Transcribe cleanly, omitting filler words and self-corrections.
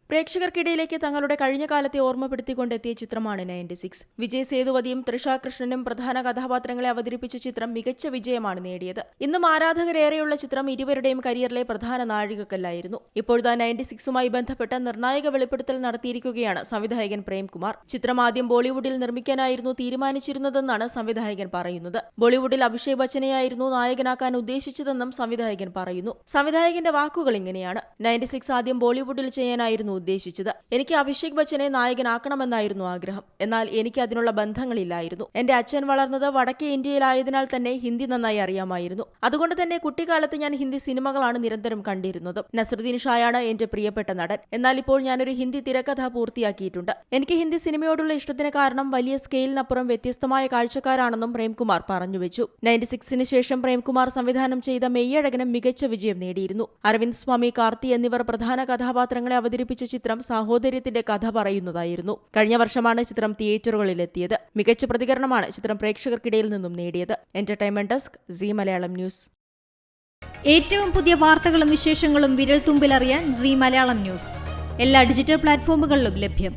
പ്രേക്ഷകർക്കിടയിലേക്ക് തങ്ങളുടെ കഴിഞ്ഞ കാലത്തെ ഓർമ്മപ്പെടുത്തിക്കൊണ്ടെത്തിയ ചിത്രമാണ് 96. വിജയ് സേതുപതിയും തൃഷ കൃഷ്ണനും പ്രധാന കഥാപാത്രങ്ങളെ അവതരിപ്പിച്ച ചിത്രം മികച്ച വിജയമാണ് നേടിയത്. ഇന്നും ആരാധകരേറെയുള്ള ചിത്രം ഇരുവരുടെയും കരിയറിലെ പ്രധാന നാഴികക്കല്ലായിരുന്നു. ഇപ്പോഴത്തെ 96മായി ബന്ധപ്പെട്ട നിർണായക വെളിപ്പെടുത്തൽ നടത്തിയിരിക്കുകയാണ് സംവിധായകൻ പ്രേംകുമാർ. ചിത്രം ആദ്യം ബോളിവുഡിൽ നിർമ്മിക്കാനായിരുന്നു തീരുമാനിച്ചിരുന്നതെന്നാണ് സംവിധായകൻ പറയുന്നത്. ബോളിവുഡിൽ അഭിഷേക് ബച്ചനെയായിരുന്നു നായകനാക്കാൻ ഉദ്ദേശിച്ചതെന്നും സംവിധായകൻ പറയുന്നു. സംവിധായകന്റെ വാക്കുകൾ ഇങ്ങനെയാണ്: 96 ആദ്യം ബോളിവുഡിൽ ചെയ്യാനായിരുന്നു ഉദ്ദേശിച്ചത്. എനിക്ക് അഭിഷേക് ബച്ചനെ നായകനാക്കണമെന്നായിരുന്നു ആഗ്രഹം. എന്നാൽ എനിക്ക് അതിനുള്ള ബന്ധങ്ങളില്ലായിരുന്നു. എന്റെ അച്ഛൻ വളർന്നത് വടക്കേ ഇന്ത്യയിലായതിനാൽ തന്നെ ഹിന്ദി നന്നായി അറിയാമായിരുന്നു. അതുകൊണ്ട് തന്നെ കുട്ടിക്കാലത്ത് ഞാൻ ഹിന്ദി സിനിമകളാണ് നിരന്തരം കണ്ടിരുന്നത്. നസറുദ്ദീൻ ഷായാണ് എന്റെ പ്രിയപ്പെട്ട നടൻ. എന്നാൽ ഇപ്പോൾ ഞാനൊരു ഹിന്ദി തിരക്കഥ പൂർത്തിയാക്കിയിട്ടുണ്ട്. എനിക്ക് ഹിന്ദി സിനിമയോടുള്ള ഇഷ്ടത്തിന് കാരണം വലിയ സ്കെയിലിനപ്പുറം വ്യത്യസ്തമായ കാഴ്ചക്കാരാണെന്നും പ്രേംകുമാർ പറഞ്ഞുവെച്ചു. 96ന് ശേഷം പ്രേംകുമാർ സംവിധാനം ചെയ്ത മെയ്യഴകനും മികച്ച വിജയം നേടിയിരുന്നു. അരവിന്ദ് സ്വാമി, കാർത്തി എന്നിവർ പ്രധാന കഥാപാത്രങ്ങളെ അവതരിപ്പിച്ച ചിത്രം സാഹോദര്യത്തിന്റെ കഥ പറയുന്നതായിരുന്നു. കഴിഞ്ഞ വർഷമാണ് ചിത്രം തിയേറ്ററുകളിലെത്തിയത്. മികച്ച പ്രതികരണമാണ് ചിത്രം പ്രേക്ഷകർക്കിടയിൽ നിന്നും നേടിയത്. Entertainment desk, Zee Malayalam news. ഏറ്റവും പുതിയ വാർത്തകളും വിശേഷങ്ങളും വിരൽത്തുമ്പിലറിയാൻ സീ മലയാളം ന്യൂസ് എല്ലാ ഡിജിറ്റൽ പ്ലാറ്റ്ഫോമുകളിലും ലഭ്യം.